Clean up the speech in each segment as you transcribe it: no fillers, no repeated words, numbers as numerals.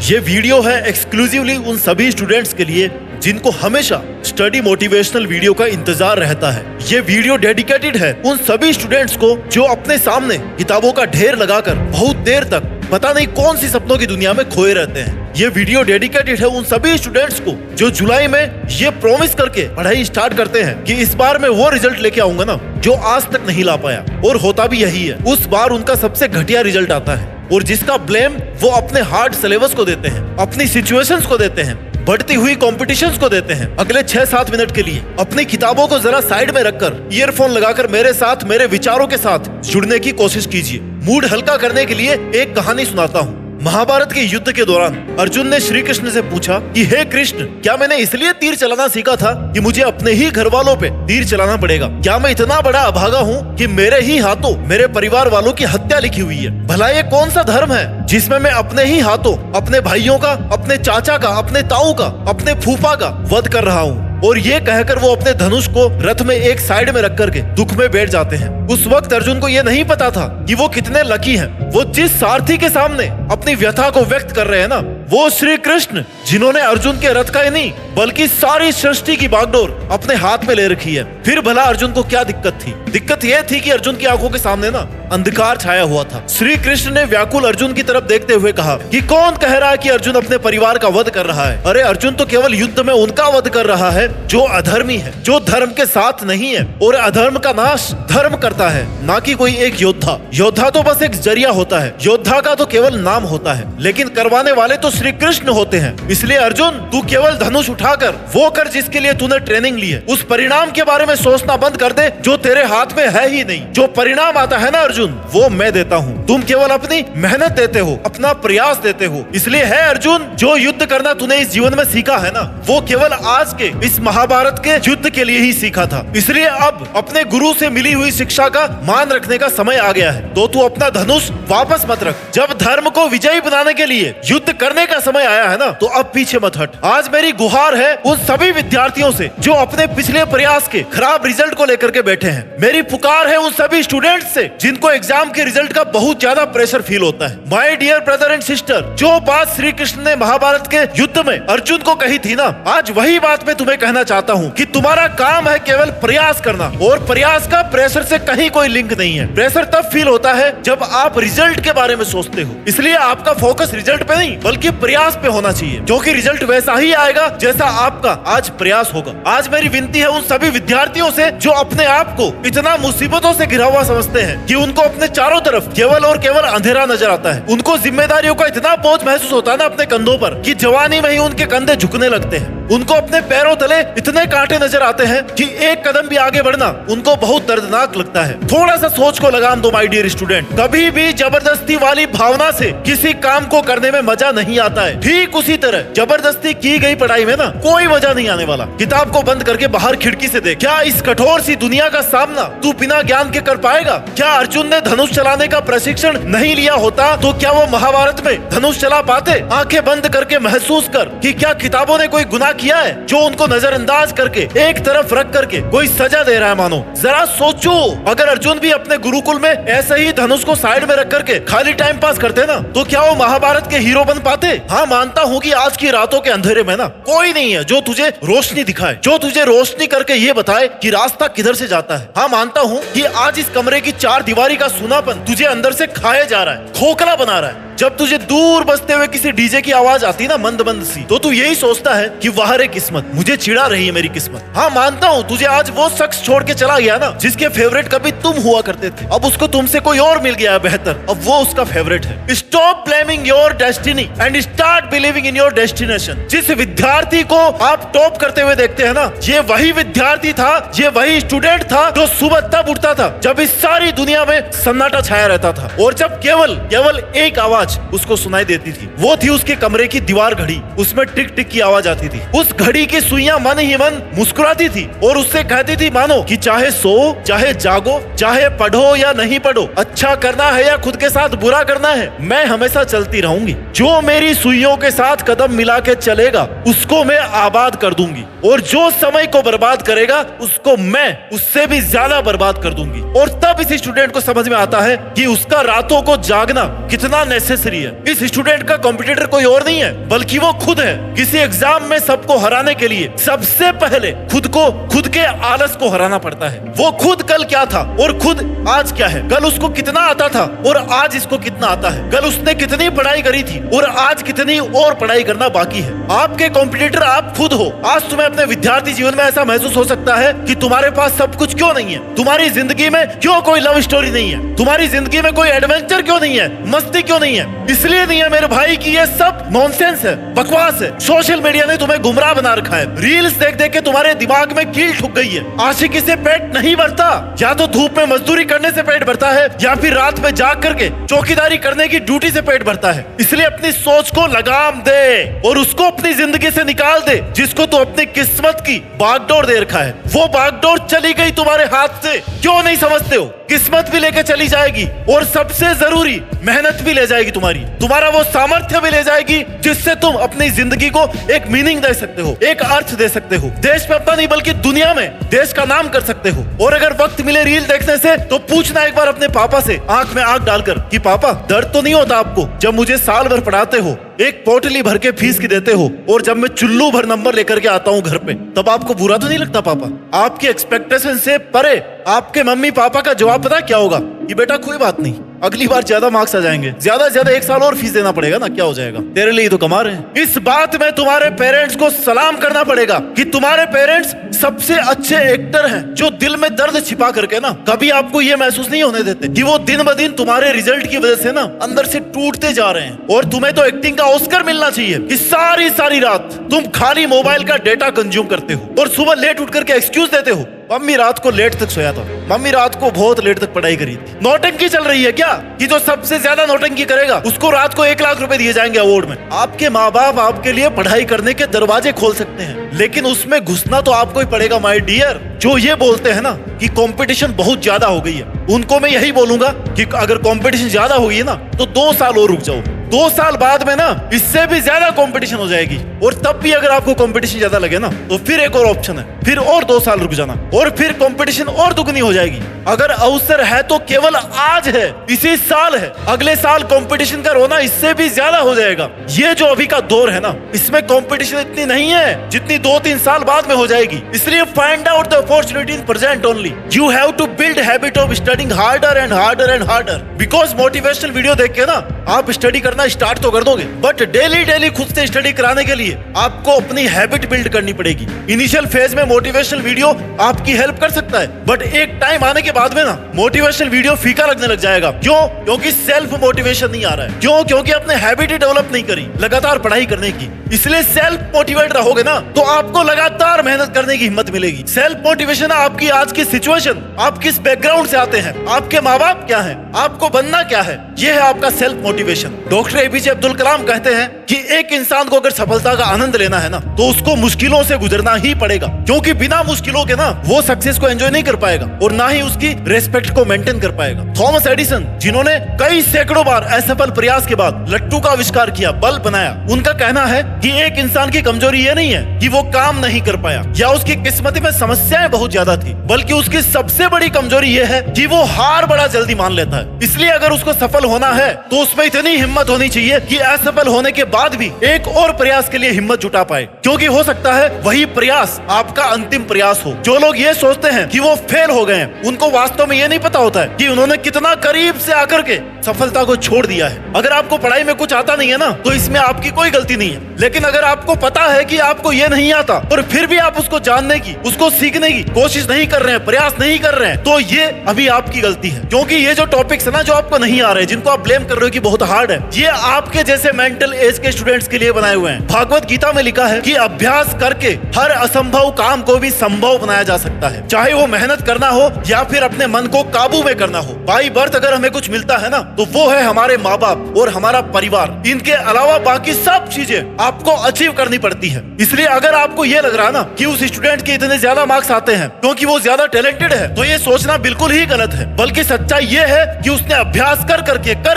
ये वीडियो है एक्सक्लूसिवली उन सभी स्टूडेंट्स के लिए जिनको हमेशा स्टडी मोटिवेशनल वीडियो का इंतजार रहता है। ये वीडियो डेडिकेटेड है उन सभी स्टूडेंट्स को जो अपने सामने किताबों का ढेर लगाकर बहुत देर तक पता नहीं कौन सी सपनों की दुनिया में खोए रहते हैं। ये वीडियो डेडिकेटेड है उन सभी स्टूडेंट्स को जो जुलाई में ये प्रॉमिस करके पढ़ाई स्टार्ट करते हैं कि इस बार मैं वो रिजल्ट लेके आऊंगा ना जो आज तक नहीं ला पाया, और होता भी यही है। उस बार उनका सबसे घटिया रिजल्ट आता है और जिसका ब्लेम वो अपने हार्ड सिलेबस को देते हैं, अपनी सिचुएशंस को देते हैं, बढ़ती हुई कॉम्पिटिशंस को देते हैं। अगले 6-7 मिनट के लिए अपनी किताबों को जरा साइड में रखकर ईयरफोन लगाकर मेरे साथ मेरे विचारों के साथ जुड़ने की कोशिश कीजिए। मूड हल्का करने के लिए एक कहानी सुनाता हूँ। महाभारत के युद्ध के दौरान अर्जुन ने श्री कृष्ण से पूछा कि हे कृष्ण, क्या मैंने इसलिए तीर चलाना सीखा था कि मुझे अपने ही घर वालों पे तीर चलाना पड़ेगा? क्या मैं इतना बड़ा अभागा हूँ कि मेरे ही हाथों मेरे परिवार वालों की हत्या लिखी हुई है? भला ये कौन सा धर्म है जिसमें मैं अपने ही हाथों अपने भाइयों का, अपने चाचा का, अपने ताऊ का, अपने फूफा का वध कर रहा हूँ? और ये कहकर वो अपने धनुष को रथ में एक साइड में रख करके दुख में बैठ जाते हैं। उस वक्त अर्जुन को ये नहीं पता था कि वो कितने लकी हैं। वो जिस सारथी के सामने अपनी व्यथा को व्यक्त कर रहे हैं ना, वो श्री कृष्ण, जिन्होंने अर्जुन के रथ का ही नहीं बल्कि सारी सृष्टि की बागडोर अपने हाथ में ले रखी है। फिर भला अर्जुन को क्या दिक्कत थी? दिक्कत यह थी कि अर्जुन की आंखों के सामने ना अंधकार छाया हुआ था। श्री कृष्ण ने व्याकुल अर्जुन की तरफ देखते हुए कहा कि कौन कह रहा है कि अर्जुन अपने परिवार का वध कर रहा है? अरे अर्जुन तो केवल युद्ध में उनका वध कर रहा है जो अधर्मी है, जो धर्म के साथ नहीं है, और अधर्म का नाश धर्म करता है, ना कि कोई एक योद्धा। योद्धा तो बस एक जरिया होता है, योद्धा का तो केवल नाम होता है, लेकिन करवाने वाले तो श्री कृष्ण होते हैं। इसलिए अर्जुन, तू केवल धनुष उठाकर वो कर जिसके लिए तूने ट्रेनिंग ली है। उस परिणाम के बारे में सोचना बंद कर दे जो तेरे हाथ में है ही नहीं। जो परिणाम आता है ना अर्जुन, वो मैं देता हूँ। तुम केवल अपनी मेहनत देते हो, अपना प्रयास देते हो। इसलिए है अर्जुन, जो युद्ध करना तूने इस जीवन में सीखा है ना, वो केवल आज के इस महाभारत के युद्ध के लिए ही सीखा था। इसलिए अब अपने गुरु से मिली हुई शिक्षा का मान रखने का समय आ गया है। तो तू अपना धनुष वापस मत रख। जब धर्म को विजयी बनाने के लिए युद्ध करने का समय आया है ना, तो अब पीछे मत हट। आज मेरी गुहार है उन सभी विद्यार्थियों से जो अपने पिछले प्रयास के खराब रिजल्ट को लेकर के बैठे हैं। मेरी पुकार है उन सभी स्टूडेंट्स से जिनको एग्जाम के रिजल्ट का बहुत ज्यादा प्रेशर फील होता है। My dear brother and sister, जो बात श्री कृष्ण ने महाभारत के युद्ध में अर्जुन को कही थी ना, आज वही बात मैं तुम्हें कहना चाहता हूँ कि तुम्हारा काम है केवल प्रयास करना, और प्रयास का प्रेशर से कहीं कोई लिंक नहीं है। प्रेशर तब फील होता है जब आप रिजल्ट के बारे में सोचते हो। इसलिए आपका फोकस रिजल्ट पे नहीं बल्कि प्रयास पे होना चाहिए, क्योंकि रिजल्ट वैसा ही आएगा जैसा आपका आज प्रयास होगा। आज मेरी विनती है उन सभी विद्यार्थियों से जो अपने आप को इतना मुसीबतों से घिरा हुआ समझते हैं कि उनको अपने चारों तरफ केवल और केवल अंधेरा नजर आता है। उनको जिम्मेदारियों का इतना बोझ महसूस होता है ना अपने कंधों पर कि जवानी में ही उनके कंधे झुकने लगते हैं। उनको अपने पैरों तले इतने कांटे नजर आते हैं कि एक कदम भी आगे बढ़ना उनको बहुत दर्दनाक लगता है। थोड़ा सा सोच को लगाम दो माय डियर स्टूडेंट। कभी भी जबरदस्ती वाली भावना से किसी काम को करने में मजा नहीं आता है। ठीक उसी तरह जबरदस्ती की गई पढ़ाई में ना कोई मजा नहीं आने वाला। किताब को बंद करके बाहर खिड़की से देख। क्या इस कठोर सी दुनिया का सामना तू बिना ज्ञान के कर पाएगा? क्या अर्जुन ने धनुष चलाने का प्रशिक्षण नहीं लिया होता तो क्या वो महाभारत में धनुष चला पाते? आंखें बंद करके महसूस कर कि क्या किताबों ने कोई गुनाह किया है जो उनको नजरअंदाज करके एक तरफ रख करके कोई सजा दे रहा है मानो? जरा सोचो, अगर अर्जुन भी अपने गुरुकुल में ऐसे ही धनुष को साइड में रख करके खाली टाइम पास करते ना, तो क्या वो महाभारत के हीरो बन पाते? हाँ, मानता हूँ कि आज की रातों के अंधेरे में ना कोई नहीं है जो तुझे रोशनी दिखाए, जो तुझे रोशनी करके ये बताए कि रास्ता किधर से जाता है। हाँ, मानता हूँ कि आज इस कमरे की चार दीवारी का सूनापन तुझे अंदर से खाया जा रहा है, खोखला बना रहा है। जब तुझे दूर बजते हुए किसी डीजे की आवाज आती ना मंद मंद सी, तो तू यही सोचता है कि वाह रे किस्मत, मुझे चिढ़ा रही है मेरी किस्मत। हाँ, मानता हूँ तुझे आज वो शख्स छोड़ के चला गया ना जिसके फेवरेट कभी तुम हुआ करते थे। अब उसको तुमसे कोई और मिल गया है बेहतर, अब वो उसका फेवरेट है। Stop blaming your destiny and start believing in your destination. जिस विद्यार्थी को आप टॉप करते हुए देखते हैं ना, ये वही विद्यार्थी था, ये वही स्टूडेंट था जो सुबह तब उठता था जब इस सारी दुनिया में सन्नाटा छाया रहता था, और जब केवल एक आवाज उसको सुनाई देती थी। वो थी उसके कमरे की दीवार घड़ी। उसमें टिक टिक की आवाज आती थी। उस घड़ी की सुइयां मन ही मन मुस्कुराती थी और उससे कहती थी मानो कि चाहे सो, चाहे जागो, चाहे पढ़ो या नहीं पढ़ो, अच्छा करना है या खुद के साथ बुरा करना है, मैं हमेशा चलती रहूंगी। जो मेरी सुइयों के साथ कदम मिला के चलेगा उसको मैं आबाद कर दूंगी, और जो समय को बर्बाद करेगा उसको मैं उससे भी ज्यादा बर्बाद कर दूंगी। और तब इस स्टूडेंट को समझ में आता है कि उसका रातों को जागना कितना नेसेसरी अननेसेसरी है। इस स्टूडेंट का कॉम्पिटिटर कोई और नहीं है बल्कि वो खुद है। किसी एग्जाम में सबको हराने के लिए सबसे पहले खुद के आलस को हराना पड़ता है। वो खुद कल क्या था और खुद आज क्या है। कल उसको कितना आता था और आज इसको कितना आता है। कल उसने कितनी पढ़ाई करी थी और आज कितनी और पढ़ाई करना बाकी है। आपके कॉम्पिटिटर आप खुद हो। आज तुम्हें अपने विद्यार्थी जीवन में ऐसा महसूस हो सकता है कि तुम्हारे पास सब कुछ क्यों नहीं है, तुम्हारी जिंदगी में क्यों कोई लव स्टोरी नहीं है, तुम्हारी जिंदगी में कोई एडवेंचर क्यों नहीं है, मस्ती क्यों नहीं है। इसलिए नहीं है मेरे भाई कि ये सब नॉनसेंस है, बकवास है। सोशल मीडिया ने तुम्हें गुमराह बना रखा है। रील्स देख देख के तुम्हारे दिमाग में कील ठुक गई है। आशिकी से पेट नहीं भरता, या तो धूप में मजदूरी करने से पेट भरता है या फिर रात में जाग करके चौकीदारी करने की ड्यूटी से पेट भरता है। इसलिए अपनी सोच को लगाम दे और उसको अपनी जिंदगी से निकाल दे जिसको तू अपनी किस्मत की बागडोर दे रखा है। वो बागडोर चली गई तुम्हारे हाथ से, क्यों नहीं समझते हो। किस्मत भी लेके चली जाएगी और सबसे जरूरी मेहनत भी ले जाएगी तुम्हारा वो सामर्थ्य भी ले जाएगी जिससे तुम अपनी जिंदगी को एक मीनिंग दे सकते हो, एक अर्थ दे सकते हो। देश में अपना नहीं बल्कि दुनिया में देश का नाम कर सकते हो। और अगर वक्त मिले रील देखने से तो पूछना एक बार अपने पापा से आंख में आंख डालकर कि पापा दर्द तो नहीं होता आपको जब मुझे साल भर पढ़ाते हो, एक पोटली भर के फीस की देते हो और जब मैं चुल्लू भर नंबर लेकर के आता हूँ घर पे तब आपको बुरा तो नहीं लगता पापा। आपकी एक्सपेक्टेशन से परे आपके मम्मी पापा का जवाब पता क्या होगा कि बेटा कोई बात नहीं, अगली बार ज्यादा मार्क्स आ जाएंगे, ज्यादा से ज्यादा 1 साल और फीस देना पड़ेगा ना, क्या हो जाएगा, तेरे लिए तो कमा रहे हैं। इस बात में तुम्हारे पेरेंट्स को सलाम करना पड़ेगा कि तुम्हारे पेरेंट्स सबसे अच्छे एक्टर हैं जो दिल में दर्द छिपा करके ना कभी आपको ये महसूस नहीं होने देते कि वो दिन ब दिन तुम्हारे रिजल्ट की वजह से ना अंदर से टूटते जा रहे हैं। और तुम्हें तो एक्टिंग का ऑस्कर मिलना चाहिए कि सारी रात तुम खाली मोबाइल का डेटा कंज्यूम करते हो और सुबह लेट उठ करके एक्सक्यूज देते हो, मम्मी रात को लेट तक सोया था, मम्मी रात को बहुत लेट तक पढ़ाई करी थी। नौटंकी चल रही है क्या कि जो सबसे ज्यादा नौटंकी करेगा उसको रात को 1 लाख रुपए दिए जाएंगे अवार्ड में। आपके माँ बाप आपके लिए पढ़ाई करने के दरवाजे खोल सकते हैं लेकिन उसमें घुसना तो आपको ही पड़ेगा माय डियर। जो ये बोलते हैं ना कि कंपटीशन बहुत ज्यादा हो गई है, उनको मैं यही बोलूंगा कि अगर कंपटीशन ज्यादा हो गई है ना तो 2 साल और रुक जाओ। 2 साल बाद में ना इससे भी ज्यादा कंपटीशन हो जाएगी और तब भी अगर आपको कंपटीशन ज्यादा लगे ना तो फिर एक और ऑप्शन है, फिर और 2 साल रुक जाना और फिर कंपटीशन और दुगनी हो जाएगी। अगर अवसर है तो केवल आज है, इसी साल है, अगले साल कंपटीशन का रोना इससे भी ज्यादा हो जाएगा। ये जो अभी का दौर है ना इसमें कंपटीशन इतनी नहीं है जितनी 2-3 साल बाद में हो जाएगी। इसलिए find out the opportunity in present only. You have to build habit of studying harder and harder and harder. Because motivational video देख के ना आप स्टडी करना स्टार्ट तो कर दोगे बट डेली खुद से स्टडी कराने के लिए आपको अपनी हैबिट बिल्ड करनी पड़ेगी। इनिशियल फेज में मोटिवेशनल वीडियो आपकी हेल्प कर सकता है बट एक टाइम आने के बाद में ना मोटिवेशनल वीडियो फीका लगने लग जाएगा। क्यों? क्योंकि सेल्फ मोटिवेशन नहीं आ रहा है। क्यों? क्योंकि आपने हैबिट ही डेवलप नहीं करी लगातार पढ़ाई करने की। इसलिए सेल्फ मोटिवेट रहोगे ना तो आपको लगातार मेहनत करने की हिम्मत मिलेगी। सेल्फ मोटिवेशन आपकी आज की सिचुएशन, आप किस बैकग्राउंड से आते हैं, आपके माँ बाप क्या है, आपको बनना क्या है, यह है आपका self motivation. Doctor APJ Abdul Kalam कहते हैं कि एक इंसान को अगर सफलता का आनंद लेना है ना तो उसको मुश्किलों से गुजरना ही पड़ेगा क्योंकि बिना मुश्किलों के ना वो सक्सेस को एंजॉय नहीं कर पाएगा और ना ही उसकी रेस्पेक्ट को मेंटेन कर पाएगा। थॉमस एडिसन जिन्होंने कई सैकड़ों बार असफल प्रयास के बाद लट्टू का आविष्कार किया, बल्ब बनाया, उनका कहना है कि एक इंसान की कमजोरी ये नहीं है कि वो काम नहीं कर पाया या उसकी किस्मत में समस्याएं बहुत ज्यादा थी, बल्कि उसकी सबसे बड़ी कमजोरी ये है कि वो हार बड़ा जल्दी मान लेता है। इसलिए अगर उसको सफल होना है तो उसमें इतनी हिम्मत होनी चाहिए कि असफल होने के बाद भी एक और प्रयास के लिए हिम्मत जुटा पाए क्योंकि हो सकता है वही प्रयास आपका अंतिम प्रयास हो। जो लोग ये सोचते हैं कि वो फेल हो गए हैं उनको वास्तव में ये नहीं पता होता है कि उन्होंने कितना करीब से आकर के सफलता को छोड़ दिया है। अगर आपको पढ़ाई में कुछ आता नहीं है ना तो इसमें आपकी कोई गलती नहीं है, लेकिन अगर आपको पता है कि आपको ये नहीं आता और फिर भी आप उसको जानने की, उसको सीखने की कोशिश नहीं कर रहे हैं, प्रयास नहीं कर रहे हैं, तो ये अभी आपकी गलती है। क्योंकि ये जो टॉपिक्स है ना जो आपको नहीं आ रहे, जिनको आप ब्लेम कर रहे हो कि बहुत हार्ड है, ये आपके जैसे मेंटल एज के स्टूडेंट्स के लिए बनाए हुए हैं। भागवत गीता में लिखा है कि अभ्यास करके हर असंभव काम को भी संभव बनाया जा सकता है, चाहे वो मेहनत करना हो या फिर अपने मन को काबू में करना हो। बाई बर्थ अगर हमें कुछ मिलता है ना तो वो है हमारे माँ बाप और हमारा परिवार। इनके अलावा बाकी सब चीजें आपको अचीव करनी पड़ती है। इसलिए अगर आपको ये लग रहा है ना कि उस स्टूडेंट के इतने ज्यादा मार्क्स आते हैं क्योंकि वो ज्यादा टैलेंटेड है, तो ये सोचना बिल्कुल ही गलत है। बल्कि सच्चाई ये है कि उसने अभ्यास कर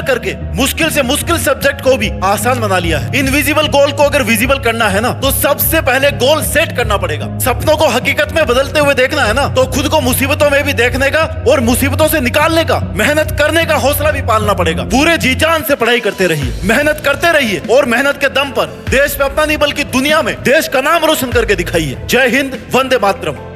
करके मुश्किल से मुश्किल सब्जेक्ट को भी आसान बना लिया है। इनविजिबल गोल को अगर विजिबल करना है ना तो सबसे पहले गोल सेट करना पड़ेगा। सपनों को हकीकत में बदलते हुए देखना है ना तो खुद को मुसीबतों में भी देखने का और मुसीबतों से निकालने का, मेहनत करने का हौसला भी पालना डालना पड़ेगा। पूरे जी जान से पढ़ाई करते रहिए, मेहनत करते रहिए और मेहनत के दम पर देश में अपना नहीं बल्कि दुनिया में देश का नाम रोशन करके दिखाइए। जय हिंद, वंदे मातरम।